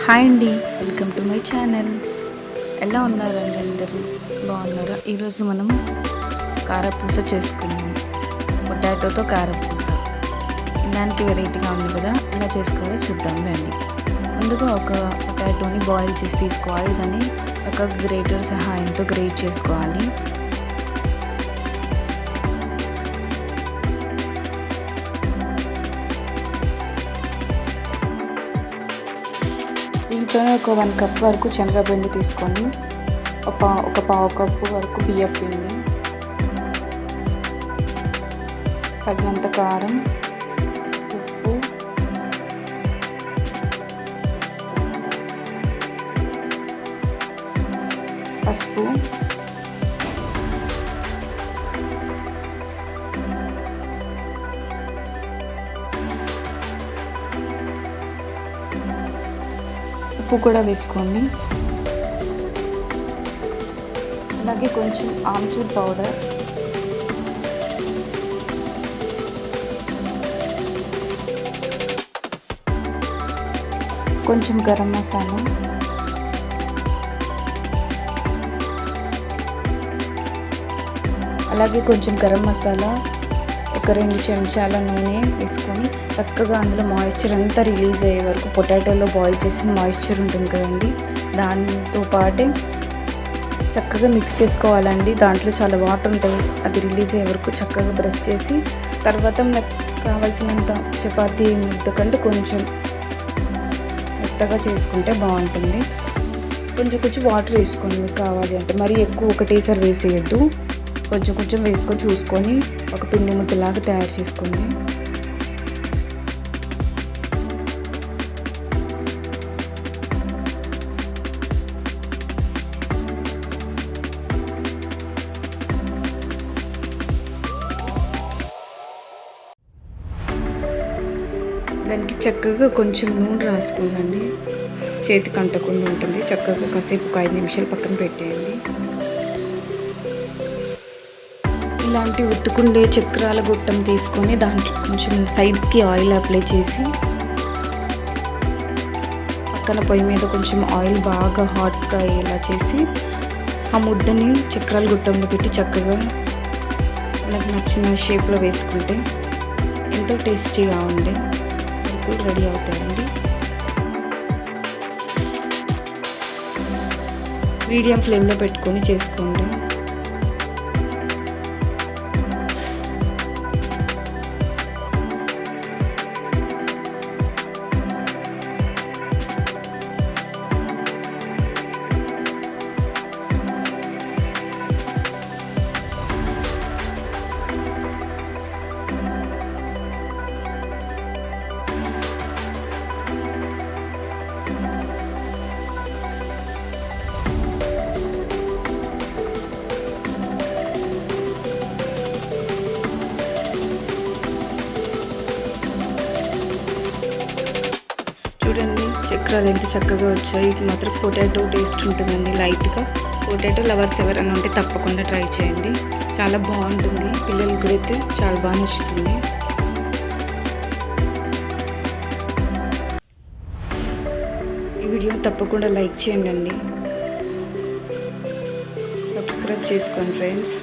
Hi అండి, welcome to my channel. ఎలా ఉన్నారండి అందరూ? బాగున్నారా? ఈరోజు మనం కారపూస చేసుకున్నాము. పొటాటోతో కారపూస దానికి వెరైటీగా ఉంది కదా, ఎలా చేసుకోవాలో చూద్దాం రండి. ముందుగా ఒక పొటాటోని బాయిల్ చేసి తీసుకోవాలి. దాన్ని ఒక గ్రేటర్ సహాయంతో గ్రేట్ చేసుకోవాలి. దీంట్లోనే ఒక 1 కప్ వరకు శనగపిండి తీసుకొని ఒక పావు కప్పు వరకు బియ్యం పిండి, తగినంత కారం, ఉప్పు, పసుపు, ఉప్పు కూడా వేసుకోండి. అలాగే కొంచెం ఆమ్చూర్ పౌడర్, కొంచెం గరం మసాలా, అలాగే కొంచెం గరం మసాలా, ఒక 2 చెంచాల నూనె వేసుకొని చక్కగా అందులో మాయిశ్చర్ అంతా రిలీజ్ అయ్యే వరకు, పొటాటోలో బాయిల్ చేసిన మాయిశ్చర్ ఉంటుంది కదండి, దాంతో పాటే చక్కగా మిక్స్ చేసుకోవాలండి. దాంట్లో చాలా వాటర్ ఉంటాయి, అది రిలీజ్ అయ్యే వరకు చక్కగా బ్రష్ చేసి, తర్వాత నాకు కావాల్సినంత చపాతీ ముద్ద కంటే కొంచెం మెత్తగా చేసుకుంటే బాగుంటుంది. కొంచెం వాటర్ వేసుకోండి మీకు కావాలి అంటే, మరీ ఎక్కువ ఒకటేసారి వేసేయద్దు. కొంచెం వేసుకొని చూసుకొని ఒక పిండి ముద్దలాగా తయారు చేసుకోండి. దానికి చక్కగా కొంచెం నూనె రాసుకోండి, చేతికి అంటకుండా ఉంటుంది. చక్కగా కాసేపు 5 నిమిషాలు పక్కన పెట్టేయండి. ఇలాంటి ఉత్తుకుండే చక్రాల గుట్టం తీసుకొని దాంట్లో కొంచెం సైడ్స్కి ఆయిల్ అప్లై చేసి, పక్కన పొయ్యి మీద కొంచెం ఆయిల్ బాగా హాట్గా అయ్యేలా చేసి, ఆ ముద్దని చక్రాల గుట్టంలో పెట్టి చక్కగా మనకు నచ్చిన షేప్లో వేసుకుంటే ఎంతో టేస్టీగా ఉండే రెడీ అవుతాయండి. మీడియం ఫ్లేమ్లో పెట్టుకొని చేసుకోండి. చూడండి చక్రాలు ఎంత చక్కగా వచ్చాయి. ఇది మాత్రం పొటాటో టేస్ట్ ఉంటుందండి లైట్గా. పొటాటో లవర్స్ ఎవరైనా ఉంటే తప్పకుండా ట్రై చేయండి, చాలా బాగుంటుంది. పిల్లలకి కూడా అయితే చాలా బాగా నచ్చుతుంది. ఈ వీడియో తప్పకుండా లైక్ చేయండి, సబ్స్క్రైబ్ చేసుకోండి ఫ్రెండ్స్.